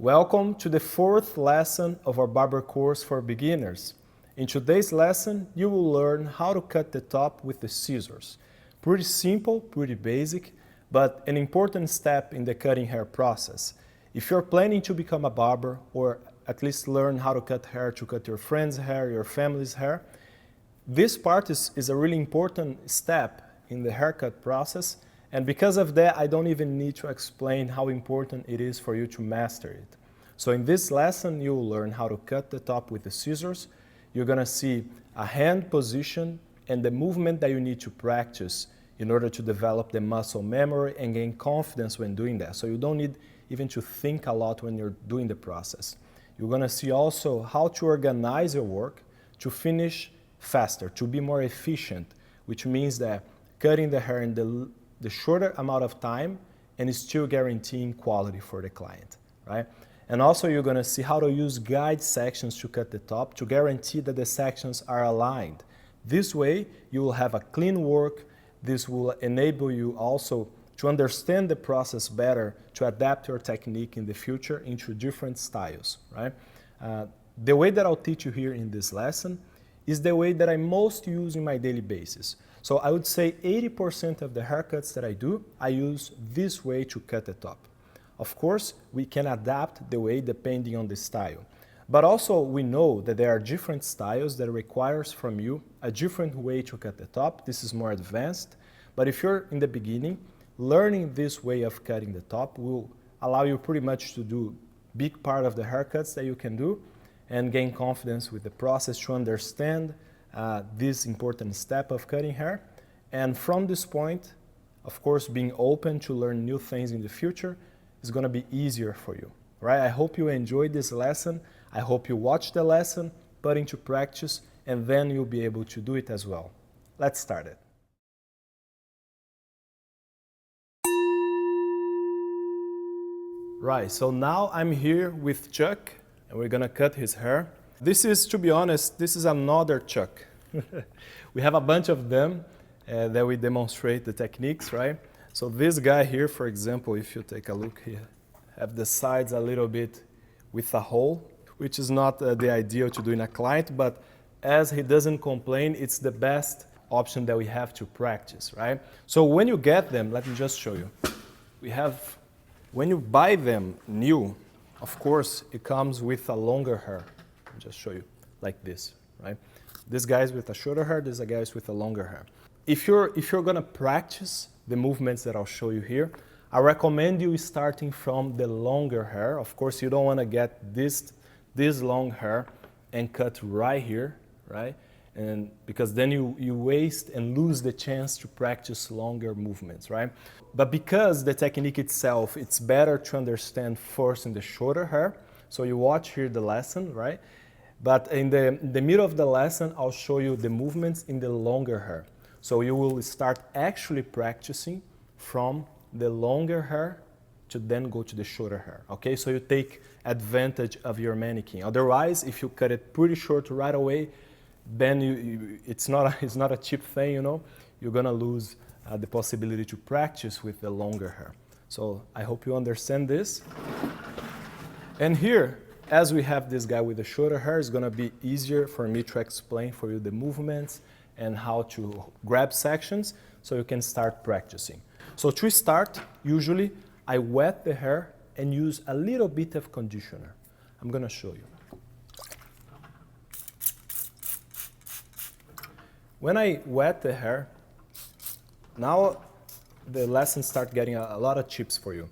Welcome to the fourth lesson of our barber course for beginners. In today's lesson, you will learn how to cut the top with the scissors. Pretty simple, pretty basic, but an important step in the cutting hair process. If you're planning to become a barber or at least learn how to cut hair to cut your friend's hair, your family's hair, this part is a really important step in the haircut process, and because of that, I don't even need to explain how important it is for you to master it. So in this lesson, you will learn how to cut the top with the scissors. You're gonna see a hand position and the movement that you need to practice in order to develop the muscle memory and gain confidence when doing that. So you don't need even to think a lot when you're doing the process. You're gonna see also how to organize your work to finish faster, to be more efficient, which means that cutting the hair in the shorter amount of time and still guaranteeing quality for the client, right? And also you're gonna see how to use guide sections to cut the top to guarantee that the sections are aligned. This way you will have a clean work. This will enable you also to understand the process better, to adapt your technique in the future into different styles, right? The way that I'll teach you here in this lesson is the way that I most use in my daily basis. So I would say 80% of the haircuts that I do, I use this way to cut the top. Of course, we can adapt the way depending on the style. But also we know that there are different styles that requires from you a different way to cut the top. This is more advanced. But if you're in the beginning, learning this way of cutting the top will allow you pretty much to do big part of the haircuts that you can do and gain confidence with the process to understand this important step of cutting hair. And from this point, of course, being open to learn new things in the future is gonna be easier for you, right? I hope you enjoyed this lesson. I hope you watch the lesson, put into practice, and then you'll be able to do it as well. Let's start it. Right, so now I'm here with Chuck, and we're gonna cut his hair. This is, to be honest, this is another Chuck. We have a bunch of them that we demonstrate the techniques, right? So this guy here, for example, if you take a look here, have the sides a little bit with a hole, which is not the ideal to do in a client, but as he doesn't complain, it's the best option that we have to practice, right? So when you get them, let me just show you. When you buy them new, of course, it comes with a longer hair. I'll just show you like this, right? This guy's with a shorter hair, this guy's with a longer hair. If you're gonna practice the movements that I'll show you here, I recommend you starting from the longer hair. Of course, you don't wanna get this long hair and cut right here, right? And because then you waste and lose the chance to practice longer movements, right? But because the technique itself, it's better to understand first in the shorter hair. So you watch here the lesson, right? But in the middle of the lesson, I'll show you the movements in the longer hair. So you will start actually practicing from the longer hair to then go to the shorter hair, okay? So you take advantage of your mannequin. Otherwise, if you cut it pretty short right away, then it's not a cheap thing, you know? You're gonna lose the possibility to practice with the longer hair. So I hope you understand this. And here, as we have this guy with the shorter hair, it's gonna be easier for me to explain for you the movements and how to grab sections so you can start practicing. So to start, usually I wet the hair and use a little bit of conditioner. I'm gonna show you. When I wet the hair, now the lessons start getting a lot of tips for you.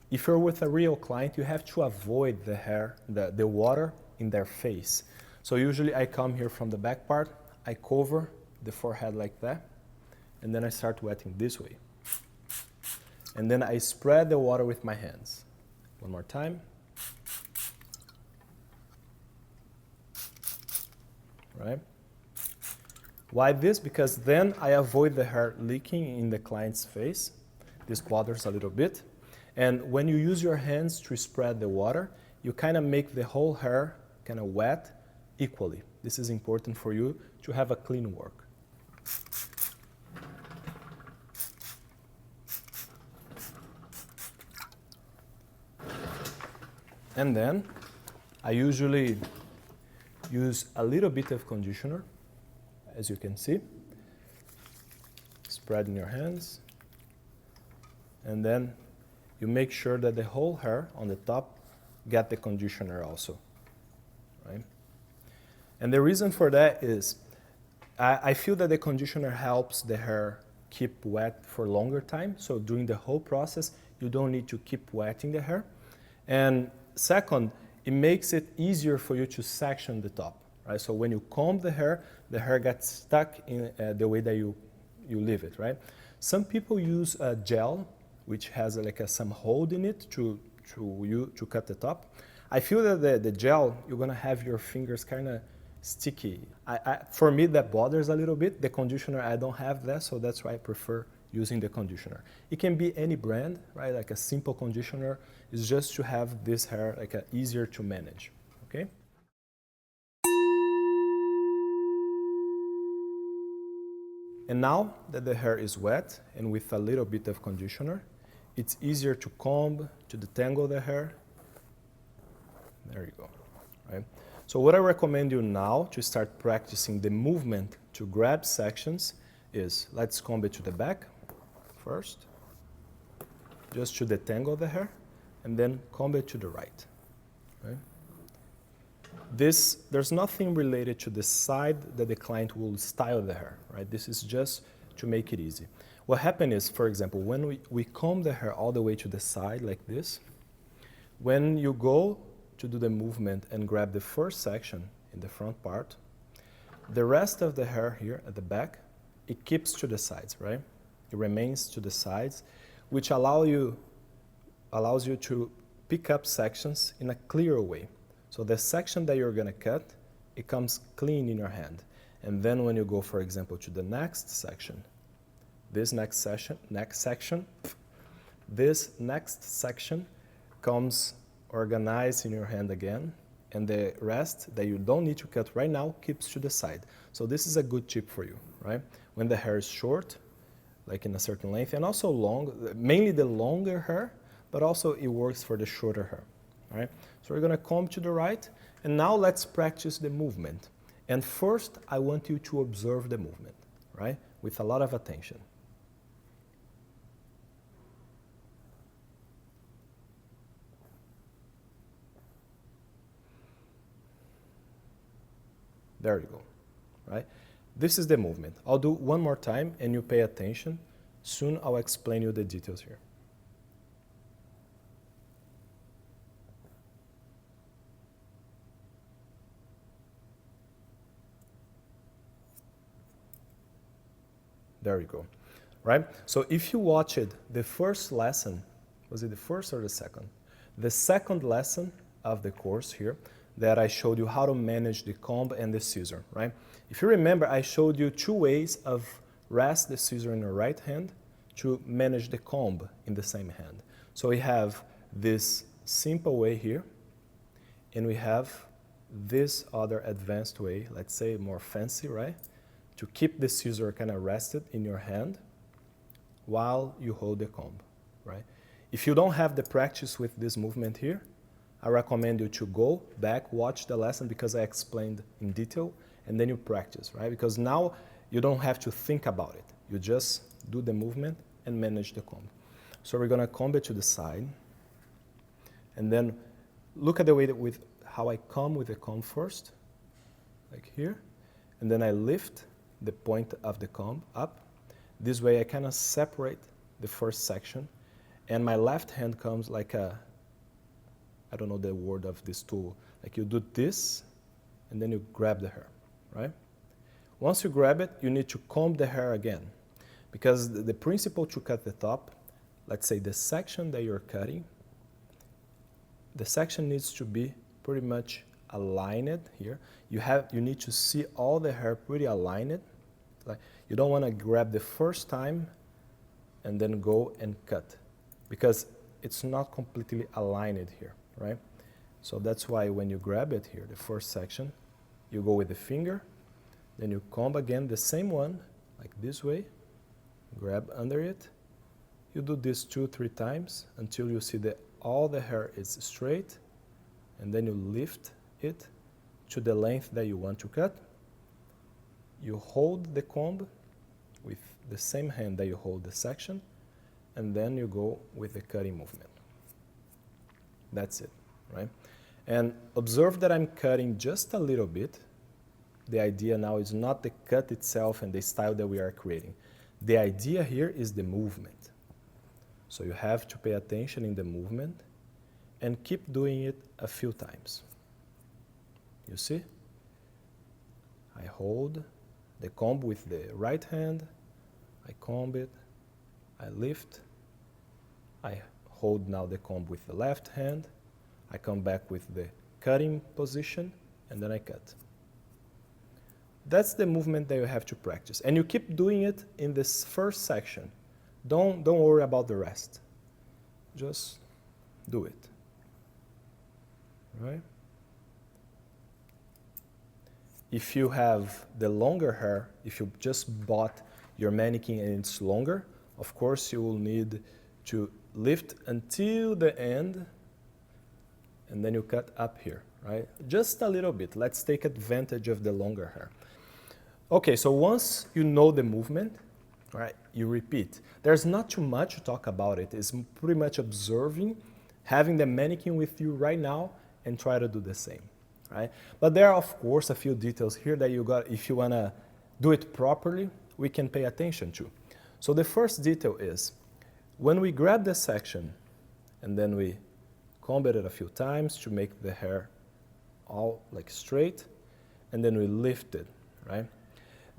If you're with a real client, you have to avoid the hair, the water in their face. So usually I come here from the back part, I cover the forehead like that, and then I start wetting this way. And then I spread the water with my hands. One more time. Right? Why this? Because then I avoid the hair leaking in the client's face. This bothers a little bit. And when you use your hands to spread the water, you kind of make the whole hair kind of wet equally. This is important for you to have a clean work. And then I usually use a little bit of conditioner, as you can see. Spread in your hands. And then you make sure that the whole hair on the top get the conditioner also, right? And the reason for that is I feel that the conditioner helps the hair keep wet for longer time. So during the whole process, you don't need to keep wetting the hair. And second, it makes it easier for you to section the top, right? So when you comb the hair gets stuck in the way that you leave it, right? Some people use a gel, which has some hold in it to cut the top. I feel that the gel, you're gonna have your fingers kind of sticky. For me, that bothers a little bit. The conditioner, I don't have that, so that's why I prefer using the conditioner. It can be any brand, right? Like a simple conditioner is just to have this hair easier to manage, okay? And now that the hair is wet and with a little bit of conditioner, it's easier to comb, to detangle the hair. There you go, right? So what I recommend you now to start practicing the movement to grab sections is, let's comb it to the back first, just to detangle the hair, and then comb it to the right, right? There's nothing related to the side that the client will style the hair, right? This is just to make it easy. What happens is, for example, when we comb the hair all the way to the side like this, when you go to do the movement and grab the first section in the front part, the rest of the hair here at the back, it keeps to the sides, right? It remains to the sides, which allows you to pick up sections in a clearer way. So the section that you're gonna cut, it comes clean in your hand. And then when you go, for example, to the next section, this next section comes organized in your hand again, and the rest that you don't need to cut right now keeps to the side. So this is a good tip for you, right? When the hair is short, like in a certain length, and also long, mainly the longer hair, but also it works for the shorter hair, right? So we're gonna comb to the right, and now let's practice the movement. And first, I want you to observe the movement, right? With a lot of attention. There you go, right? This is the movement. I'll do one more time and you pay attention. Soon I'll explain you the details here. There you go, right? So if you watched the first lesson, was it the first or the second? The second lesson of the course here, that I showed you how to manage the comb and the scissor, right? If you remember, I showed you two ways of rest the scissor in your right hand to manage the comb in the same hand. So we have this simple way here, and we have this other advanced way, let's say more fancy, right? To keep the scissor kind of rested in your hand while you hold the comb, right? If you don't have the practice with this movement here, I recommend you to go back, watch the lesson because I explained in detail, and then you practice, right? Because now you don't have to think about it. You just do the movement and manage the comb. So we're gonna comb it to the side, and then look at the way that with how I comb with the comb first, like here, and then I lift the point of the comb up. This way I kind of separate the first section, and my left hand comes like a, I don't know the word of this tool, like you do this, and then you grab the hair, right? Once you grab it, you need to comb the hair again, because the principle to cut the top, let's say the section that you're cutting, the section needs to be pretty much aligned here. You need to see all the hair pretty aligned. Like you don't want to grab the first time and then go and cut, because it's not completely aligned here, right? So that's why when you grab it here, the first section, you go with the finger, then you comb again the same one, like this way, grab under it. You do this 2-3 times until you see that all the hair is straight, and then you lift it to the length that you want to cut. You hold the comb with the same hand that you hold the section, and then you go with the cutting movement. That's it, right? And observe that I'm cutting just a little bit. The idea now is not the cut itself and the style that we are creating. The idea here is the movement. So you have to pay attention in the movement and keep doing it a few times. You see? I hold the comb with the right hand, I comb it, I lift, I hold now the comb with the left hand, I come back with the cutting position, and then I cut. That's the movement that you have to practice. And you keep doing it in this first section. Don't worry about the rest. Just do it. Right? If you have the longer hair, if you just bought your mannequin and it's longer, of course you will need to lift until the end, and then you cut up here, right? Just a little bit. Let's take advantage of the longer hair. Okay, so once you know the movement, right, you repeat. There's not too much to talk about it. It's pretty much observing, having the mannequin with you right now, and try to do the same, right? But there are, of course, a few details here that you got, if you want to do it properly, we can pay attention to. So the first detail is, when we grab the section, and then we comb it a few times to make the hair all like straight, and then we lift it, right?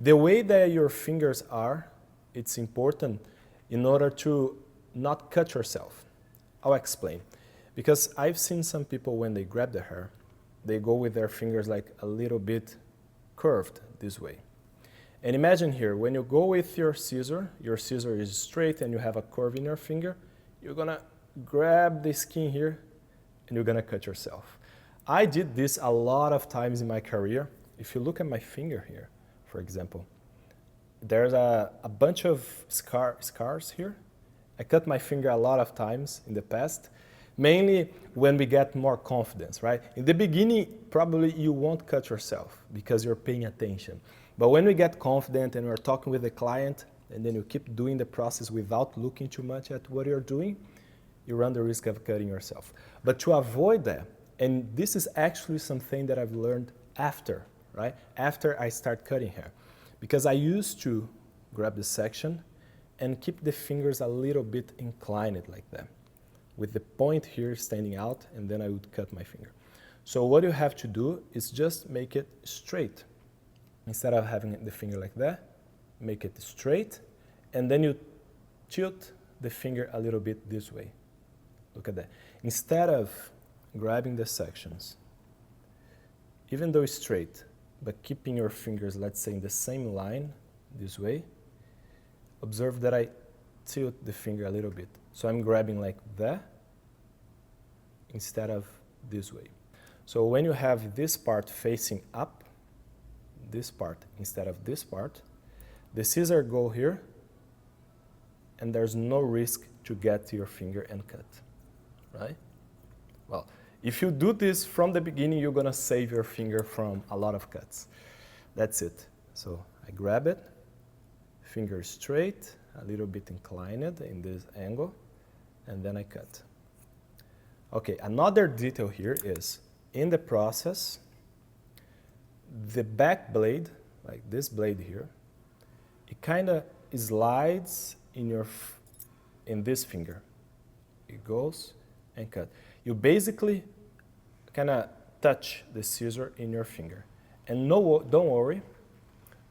The way that your fingers are, it's important in order to not cut yourself. I'll explain. Because I've seen some people when they grab the hair, they go with their fingers like a little bit curved this way. And imagine here, when you go with your scissor is straight and you have a curve in your finger, you're gonna grab the skin here and you're gonna cut yourself. I did this a lot of times in my career. If you look at my finger here, for example, there's a bunch of scars here. I cut my finger a lot of times in the past, mainly when we get more confidence, right? In the beginning, probably you won't cut yourself because you're paying attention. But when we get confident and we're talking with the client, and then you keep doing the process without looking too much at what you're doing, you run the risk of cutting yourself. But to avoid that, and this is actually something that I've learned after, right? After I start cutting hair. Because I used to grab the section and keep the fingers a little bit inclined like that, with the point here standing out, and then I would cut my finger. So what you have to do is just make it straight. Instead of having the finger like that, make it straight, and then you tilt the finger a little bit this way. Look at that. Instead of grabbing the sections, even though it's straight, but keeping your fingers, let's say, in the same line, this way, observe that I tilt the finger a little bit. So I'm grabbing like that, instead of this way. So when you have this part facing up, this part instead of this part, the scissor go here, and there's no risk to get to your finger and cut, right? Well, if you do this from the beginning, you're gonna save your finger from a lot of cuts. That's it. So I grab it, finger straight, a little bit inclined in this angle, and then I cut. Okay, another detail here is, in the process, the back blade, like this blade here, it kind of slides in this finger. It goes and cut. You basically kind of touch the scissor in your finger. And no, don't worry,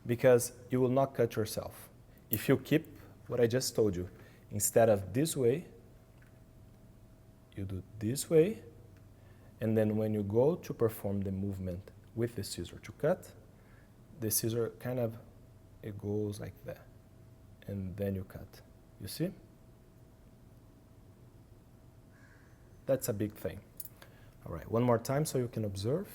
because you will not cut yourself. If you keep what I just told you, instead of this way, you do this way, and then when you go to perform the movement with the scissor to cut, the scissor kind of, it goes like that, and then you cut. You see? That's a big thing. All right, one more time so you can observe.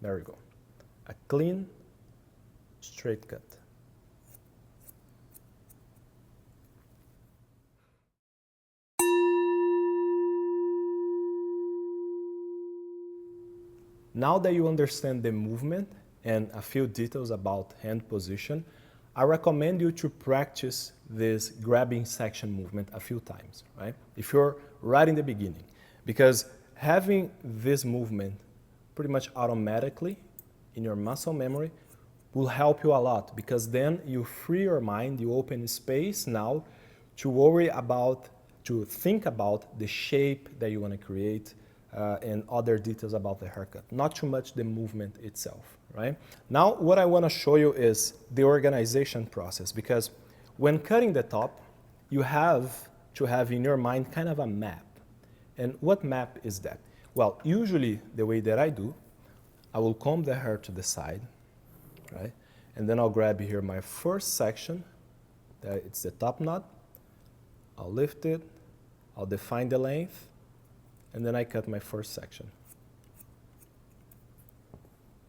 There we go. A clean straight cut. Now that you understand the movement and a few details about hand position, I recommend you to practice this grabbing section movement a few times, right? If you're right in the beginning, because having this movement pretty much automatically in your muscle memory will help you a lot, because then you free your mind, you open space now to think about the shape that you want to create, and other details about the haircut, not too much the movement itself, right? Now, what I want to show you is the organization process, because when cutting the top, you have to have in your mind kind of a map. And what map is that? Well, usually the way that I do, I will comb the hair to the side, right? And then I'll grab here my first section, it's the top knot, I'll lift it, I'll define the length, and then I cut my first section.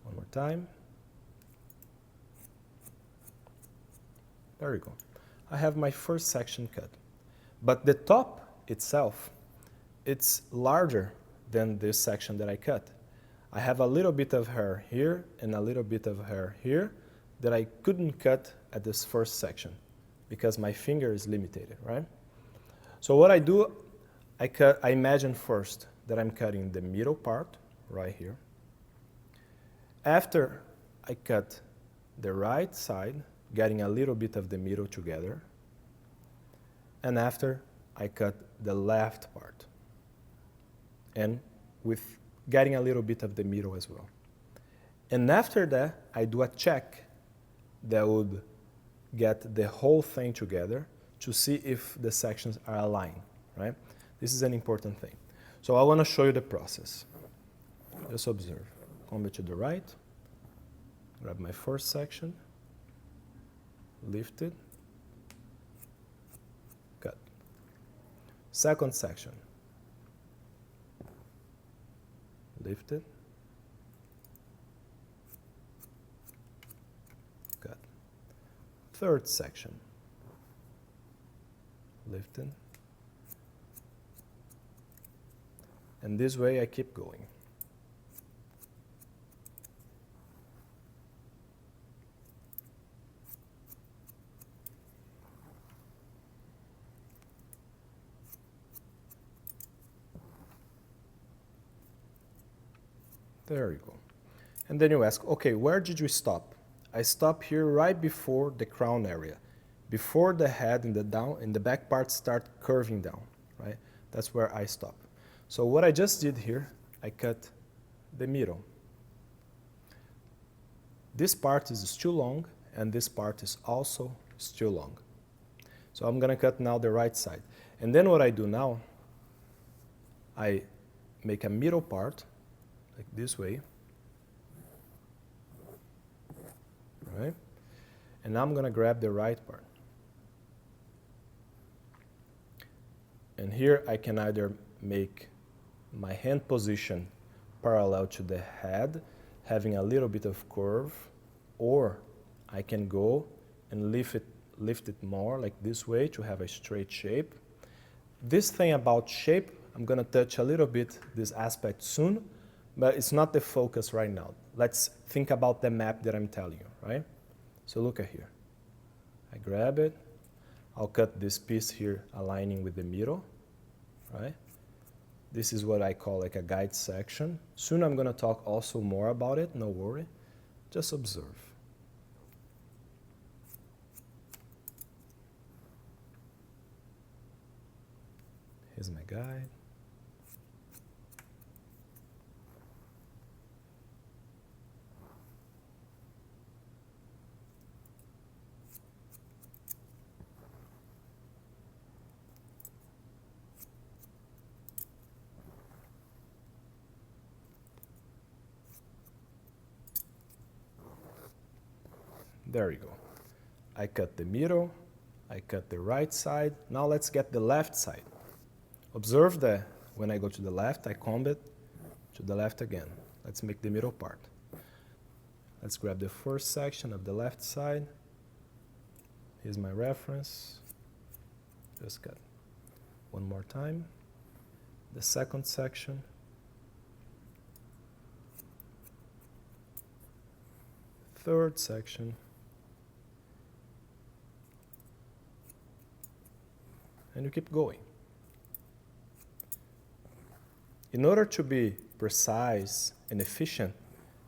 One more time. There we go. I have my first section cut. But the top itself, it's larger than this section that I cut. I have a little bit of hair here and a little bit of hair here that I couldn't cut at this first section because my finger is limited, right? So what I do, I imagine first that I'm cutting the middle part right here. After I cut the right side, getting a little bit of the middle together. And after I cut the left part. And with getting a little bit of the middle as well. And after that, I do a check that would get the whole thing together to see if the sections are aligned, right? This is an important thing. So I want to show you the process. Just observe. Comb it to the right, grab my first section, lift it, cut. Second section, lift it, cut. Third section, lift it. And this way I keep going. There you go. And then you ask, okay, where did you stop? I stop here right before the crown area, before the head and the back part start curving down, right? That's where I stop. So what I just did here, I cut the middle. This part is still long, and this part is also still long. So I'm gonna cut now the right side. And then what I do now, I make a middle part, like this way, right? And now I'm gonna grab the right part. And here I can either make my hand position parallel to the head, having a little bit of curve, or I can go and lift it more like this way to have a straight shape. This thing about shape, I'm gonna touch a little bit this aspect soon, but it's not the focus right now. Let's think about the map that I'm telling you, right? So look at here. I grab it, I'll cut this piece here aligning with the middle, right? This is what I call like a guide section. Soon I'm gonna talk also more about it, no worry. Just observe. Here's my guide. There you go. I cut the middle, I cut the right side. Now let's get the left side. Observe that when I go to the left, I comb it to the left again. Let's make the middle part. Let's grab the first section of the left side. Here's my reference. Just cut one more time. The second section. Third section. And you keep going. In order to be precise and efficient,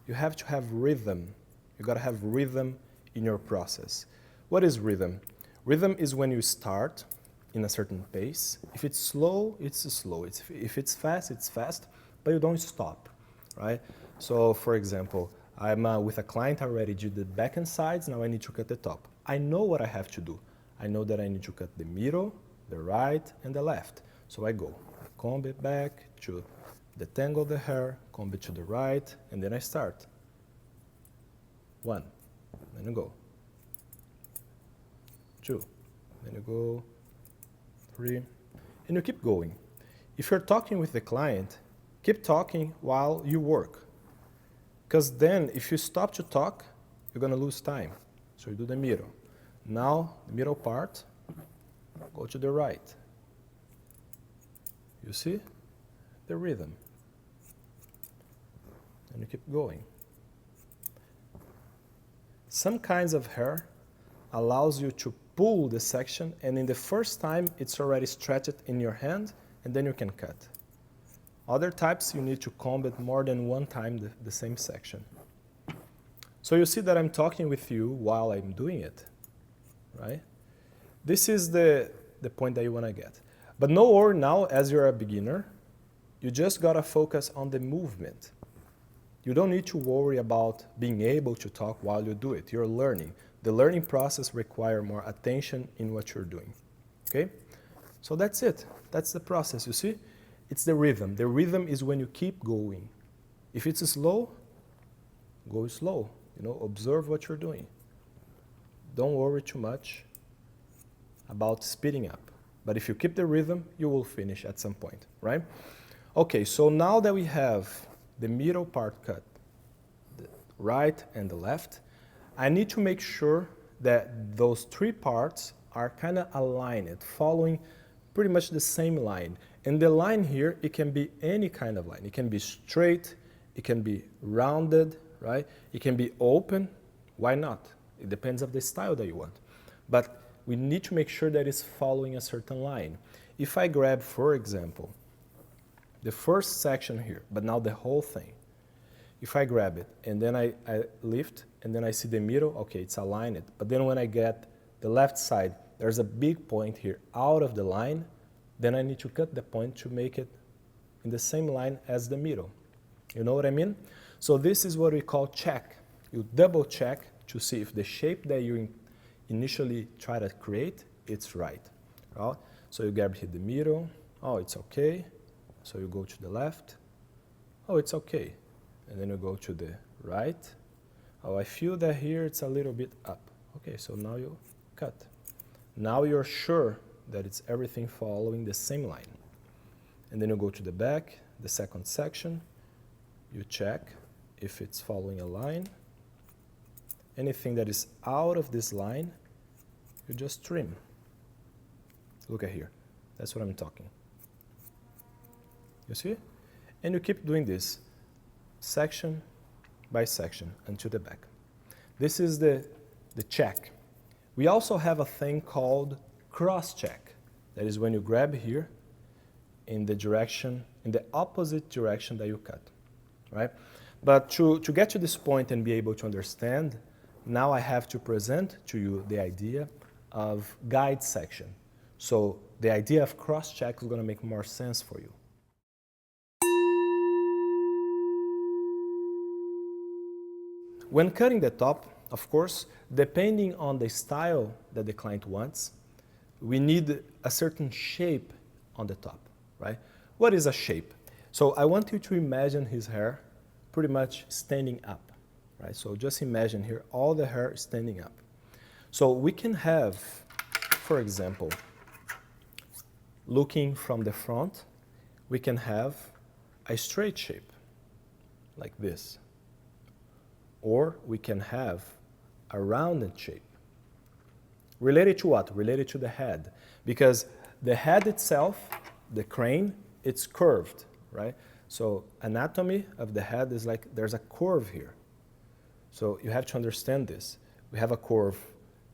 you have to have rhythm. You gotta have rhythm in your process. What is rhythm? Rhythm is when you start in a certain pace. If it's slow, it's slow. If it's fast, but you don't stop, right? So for example, I'm with a client, I already did the back and sides, now I need to cut the top. I know what I have to do. I know that I need to cut the middle, the right, and the left. So I go, comb it back to detangle the hair, comb it to the right, and then I start. 1, then you go. 2, then you go. 3, and you keep going. If you're talking with the client, keep talking while you work. Because then, if you stop to talk, you're gonna lose time. So you do the middle. Now, the middle part, go to the right. You see? The rhythm. And you keep going. Some kinds of hair allows you to pull the section, and in the first time, it's already stretched in your hand, and then you can cut. Other types, you need to comb it more than one time the same section. So you see that I'm talking with you while I'm doing it, right? This is the point that you want to get. But no worry now, as you're a beginner, you just got to focus on the movement. You don't need to worry about being able to talk while you do it. You're learning. The learning process requires more attention in what you're doing, okay? So that's it. That's the process, you see? It's the rhythm. The rhythm is when you keep going. If it's slow, go slow. You know, observe what you're doing. Don't worry too much about speeding up. But if you keep the rhythm, you will finish at some point, right? Okay, so now that we have the middle part cut, the right and the left, I need to make sure that those three parts are kind of aligned, following pretty much the same line. And the line here, it can be any kind of line. It can be straight, it can be rounded, right? It can be open, why not? It depends on the style that you want. But we need to make sure that it's following a certain line. If I grab, for example, the first section here, but now the whole thing, if I grab it and then I lift and then I see the middle, okay, it's aligned. But then when I get the left side, there's a big point here out of the line, then I need to cut the point to make it in the same line as the middle. You know what I mean? So this is what we call check. You double check to see if the shape that you initially try to create, it's right. Right? So you grab here the middle, oh, it's okay. So you go to the left, oh, it's okay. And then you go to the right. Oh, I feel that here it's a little bit up. Okay, so now you cut. Now you're sure that it's everything following the same line. And then you go to the back, the second section. You check if it's following a line. Anything that is out of this line, you just trim. Look at here. That's what I'm talking. You see? And you keep doing this section by section until the back. This is the check. We also have a thing called cross check. That is when you grab here in the direction, in the opposite direction that you cut, right? But to get to this point and be able to understand, now I have to present to you the idea of guide section. So the idea of cross check is going to make more sense for you. When cutting the top, of course, depending on the style that the client wants, we need a certain shape on the top, right? What is a shape? So I want you to imagine his hair pretty much standing up, right? So just imagine here, all the hair standing up. So we can have, for example, looking from the front, we can have a straight shape, like this. or we can have a rounded shape. Related to what? Related to the head. Because the head itself, the crane, it's curved, right? So anatomy of the head is like there's a curve here. So you have to understand this. We have a curve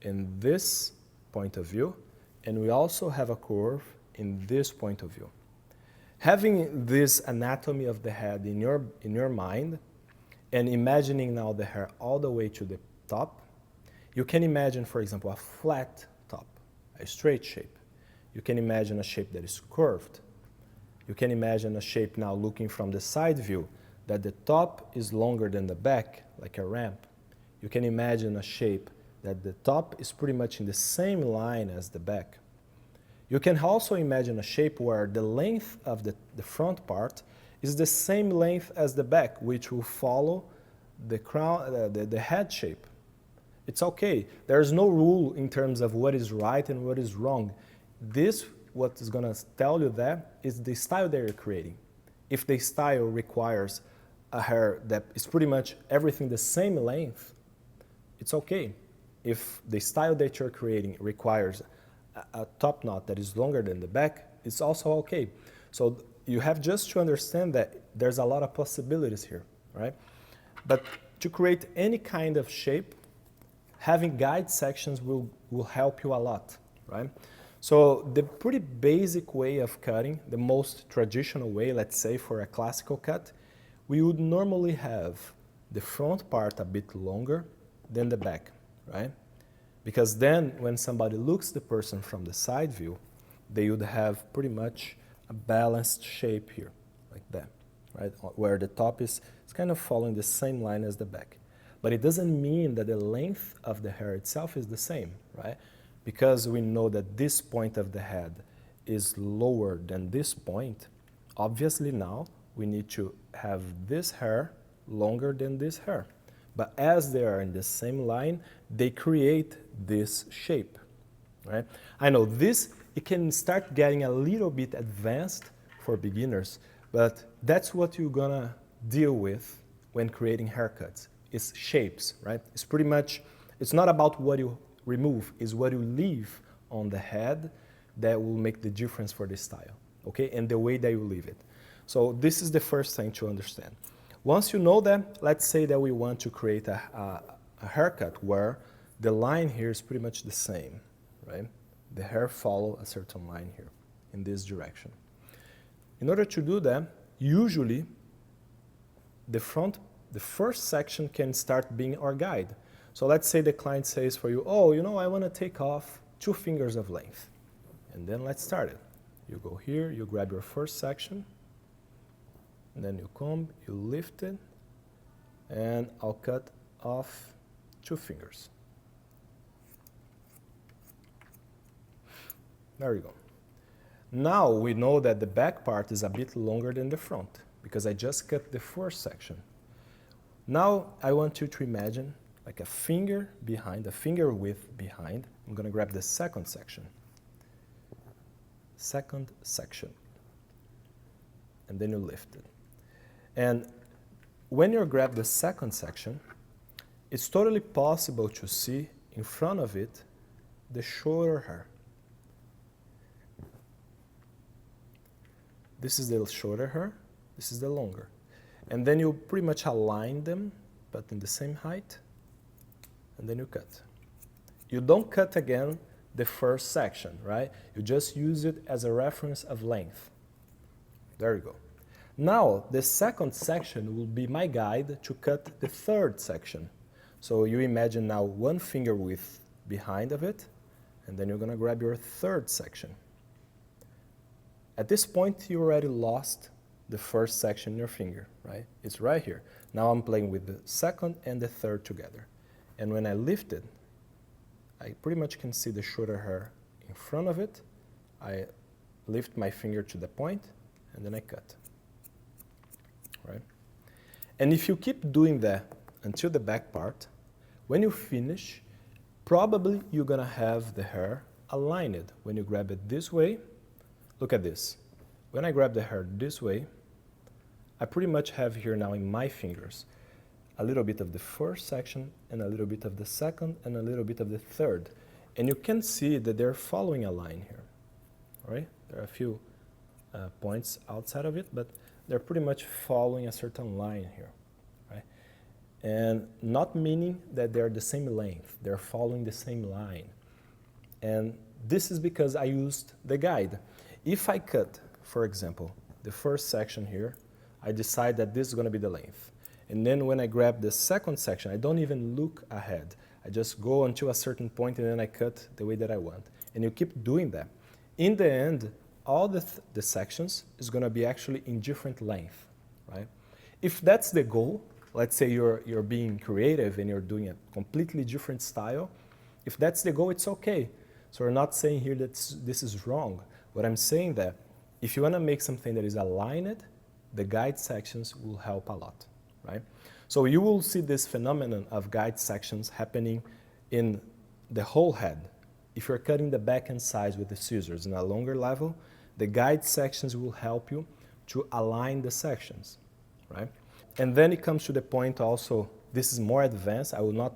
in this point of view, and we also have a curve in this point of view. Having this anatomy of the head in your mind, and imagining now the hair all the way to the top, you can imagine, for example, a flat top, a straight shape. You can imagine a shape that is curved. You can imagine a shape now looking from the side view, that the top is longer than the back, like a ramp. You can imagine a shape that the top is pretty much in the same line as the back. You can also imagine a shape where the length of the front part is the same length as the back, which will follow the crown, the head shape. It's okay. There's no rule in terms of what is right and what is wrong. This, what is going to tell you that, is the style that you're creating. If the style requires a hair that is pretty much everything the same length, it's okay. If the style that you're creating requires a top knot that is longer than the back, it's also okay. So you have just to understand that there's a lot of possibilities here, right? But to create any kind of shape, having guide sections will help you a lot, right? So the pretty basic way of cutting, the most traditional way, let's say for a classical cut, we would normally have the front part a bit longer than the back, right? Because then when somebody looks the person from the side view, they would have pretty much a balanced shape here, like that, right? Where the top is kind of following the same line as the back. But it doesn't mean that the length of the hair itself is the same, right? Because we know that this point of the head is lower than this point, obviously now we need to have this hair longer than this hair. But as they are in the same line, they create this shape, right? I know this, it can start getting a little bit advanced for beginners, but that's what you're gonna deal with when creating haircuts. It's shapes, right? It's pretty much, it's not about what you remove, it's what you leave on the head that will make the difference for the style, okay? And the way that you leave it. So this is the first thing to understand. Once you know that, let's say that we want to create a haircut where the line here is pretty much the same, right? The hair follow a certain line here in this direction. In order to do that, usually the first section can start being our guide. So let's say the client says for you, oh, you know, I want to take off 2 fingers of length. And then let's start it. You go here, you grab your first section, and then you comb, you lift it, and I'll cut off 2 fingers. There you go. Now we know that the back part is a bit longer than the front because I just cut the first section. Now I want you to imagine like a finger behind, a finger width behind. I'm going to grab the second section. Second section. And then you lift it. And when you grab the second section, it's totally possible to see in front of it the shorter hair. This is the shorter hair, this is the longer. And then you pretty much align them, but in the same height, and then you cut. You don't cut again the first section, right? You just use it as a reference of length. There you go. Now, the second section will be my guide to cut the third section. So you imagine now 1 finger width behind of it, and then you're gonna grab your third section. At this point, you already lost the first section in your finger, right? It's right here. Now I'm playing with the second and the third together. And when I lift it, I pretty much can see the shorter hair in front of it. I lift my finger to the point, and then I cut, right? And if you keep doing that until the back part, when you finish, probably you're gonna have the hair aligned. When you grab it this way, look at this. When I grab the hair this way, I pretty much have here now in my fingers a little bit of the first section, and a little bit of the second, and a little bit of the third. And you can see that they're following a line here, all right? There are a few points outside of it, but they're pretty much following a certain line here, right? And not meaning that they're the same length, they're following the same line. And this is because I used the guide. If I cut, for example, the first section here, I decide that this is going to be the length. And then when I grab the second section, I don't even look ahead. I just go until a certain point and then I cut the way that I want. And you keep doing that. In the end, all the sections is going to be actually in different length, right? If that's the goal, let's say you're being creative and you're doing a completely different style, if that's the goal, it's okay. So we're not saying here that this is wrong. What I'm saying that if you want to make something that is aligned, the guide sections will help a lot, right? So you will see this phenomenon of guide sections happening in the whole head. If you're cutting the back and sides with the scissors in a longer level, the guide sections will help you to align the sections, right? And then it comes to the point also, this is more advanced. I will not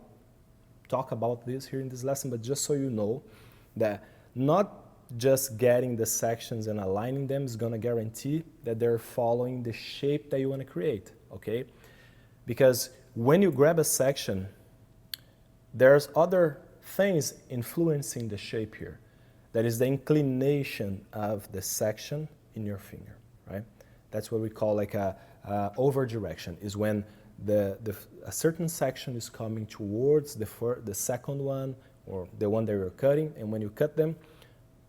talk about this here in this lesson, but just so you know that not just getting the sections and aligning them is going to guarantee that they're following the shape that you want to create, okay? Because when you grab a section, there's other things influencing the shape here. That is the inclination of the section in your finger, right? That's what we call like a over direction, is when a certain section is coming towards the second one or the one that you're cutting, and when you cut them,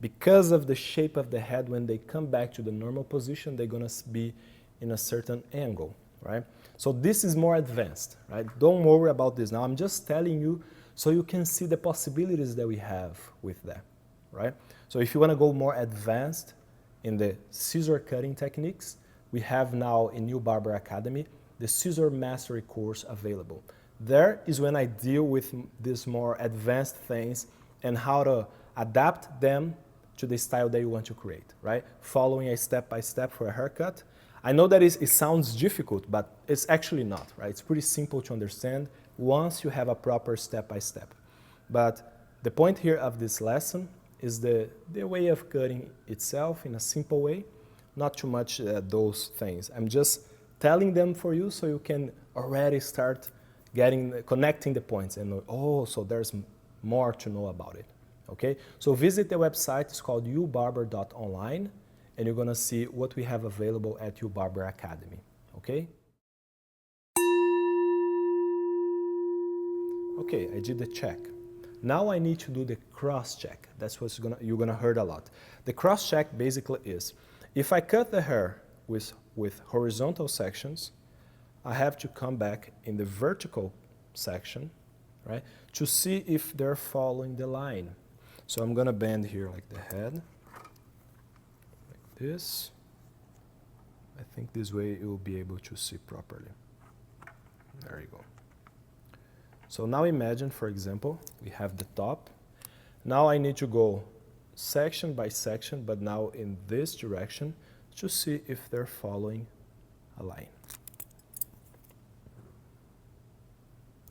because of the shape of the head, when they come back to the normal position, they're going to be in a certain angle, right? So this is more advanced, right? Don't worry about this now. I'm just telling you so you can see the possibilities that we have with that, right? So if you want to go more advanced in the scissor cutting techniques, we have now in UBarber Academy the scissor mastery course available. There is when I deal with these more advanced things and how to adapt them to the style that you want to create, right? Following a step-by-step for a haircut. I know that it sounds difficult, but it's actually not, right? It's pretty simple to understand once you have a proper step-by-step. But the point here of this lesson is the way of cutting itself in a simple way, not too much those things. I'm just telling them for you so you can already start connecting the points and oh, so there's more to know about it. Okay, so visit the website, it's called ubarber.online, and you're going to see what we have available at UBarber Academy. Okay? Okay, I did the check. Now I need to do the cross check. That's what you're going to hear a lot. The cross check basically is, if I cut the hair with horizontal sections, I have to come back in the vertical section, right, to see if they're following the line. So I'm going to bend here like the head, like this. I think this way you'll be able to see properly. There you go. So now imagine, for example, we have the top. Now I need to go section by section, but now in this direction to see if they're following a line.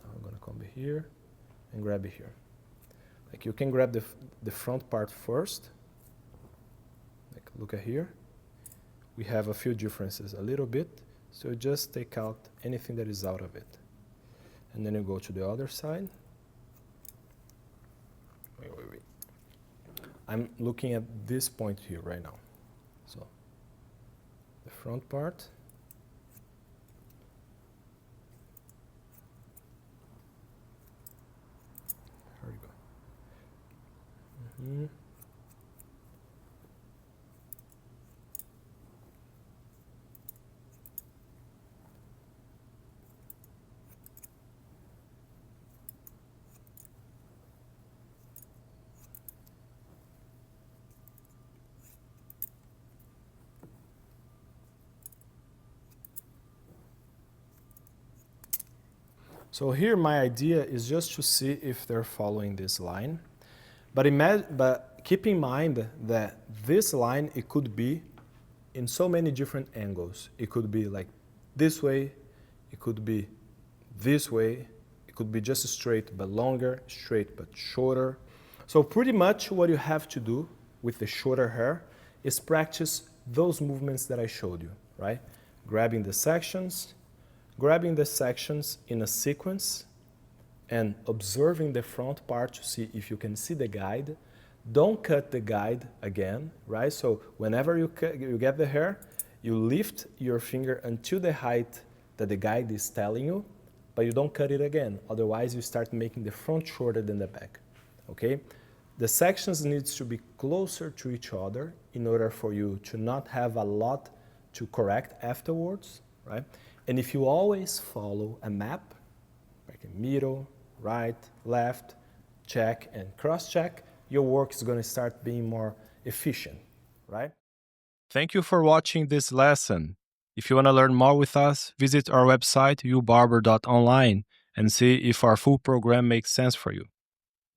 Now I'm going to come here and grab it here. Like you can grab the front part first. Like look at here. We have a few differences, a little bit. So just take out anything that is out of it. And then you go to the other side. Wait. I'm looking at this point here right now. So the front part. There we go. So here my idea is just to see if they're following this line. But keep in mind that this line, it could be in so many different angles. It could be like this way, it could be this way. It could be just straight but longer, straight but shorter. So pretty much what you have to do with the shorter hair is practice those movements that I showed you, right? Grabbing the sections in a sequence and observing the front part to see if you can see the guide. Don't cut the guide again, right? So whenever you get the hair, you lift your finger until the height that the guide is telling you, but you don't cut it again. Otherwise, you start making the front shorter than the back, okay? The sections needs to be closer to each other in order for you to not have a lot to correct afterwards, right? And if you always follow a map, like a middle, right, left, check, and cross-check, your work is going to start being more efficient, right? Thank you for watching this lesson. If you want to learn more with us, visit our website, ubarber.online, and see if our full program makes sense for you.